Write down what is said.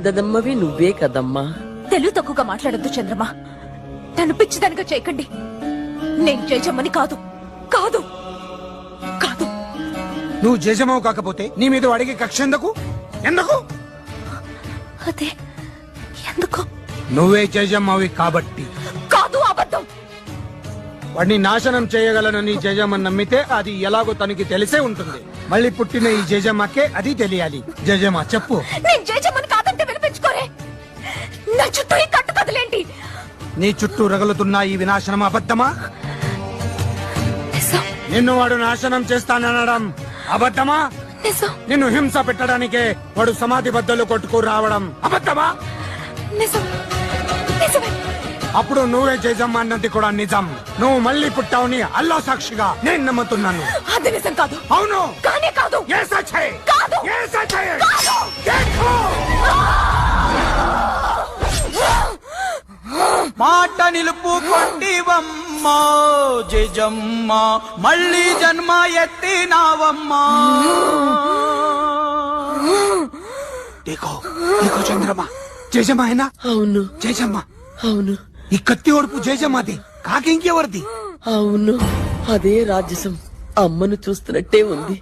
అందదమ్మవి నువ్వే కదమ్మా. తెలుగు తక్కువగా మాట్లాడొద్దు చంద్రమా. నన్ను పిచ్చిదానిగా చేయకండి. నేను జయజమ్మని కాదు కాదు కాదు. నువ్వు జేజమావు కాకపోతే నీ మీద అడిగే కక్ష ఎందుకు? ఎందుకు? అదే ఎందుకు? నువ్వే జేజమ్మావి కాబట్టి. కాదు, అబద్ధం. వాడిని నాశనం చేయగలనని జేజమ్మని నమ్మితే అది ఎలాగో తనకి తెలిసే ఉంటుంది. మళ్ళీ పుట్టిన ఈ జేజమ్మకే అది తెలియాలి. జేజమ్మ చెప్పు. నేను జయజమ్మని కాదంటే వినిపించుకోరే. నా చుట్టూ ఈ కట్టు కదలేంటి? నీ చుట్టూ రగులుతున్న ఈ వినాశనం అబద్ధమా? నిజం. నిన్ను వాడు నాశనం చేస్తాననడం అబద్ధమా? నిజం. నిన్ను హింస పెట్టడానికే వాడు సమాధి బద్దలు కొట్టుకు రావడం అబద్ధమా? నిజం. నిజమే. అప్పుడు నువ్వే జేజమ్మ అన్నది కూడా నిజం. నువ్వు మళ్ళీ పుట్టావుని అల్లా సాక్షిగా నేను నమ్ముతున్నాను. అది నిజం కాదు. అవును. కానే కాదు. ఏ సచ్చే? కాదు. ఏ సచ్చే? కాదు. देखो మాట నిలుపుకొంటివమ్మా జేజమ్మ, మళ్ళీ జన్మ ఎత్తినావమ్మా. देखो देखो చంద్రమా, జేజమ్మ అయినా? అవును జేజమ్మ. అవును ఈ కత్తి ఓడుపు జేజమ్మది కాకింకెవరిది? అవును, అదే రాజసం. అమ్మను చూస్తున్నట్టే ఉంది.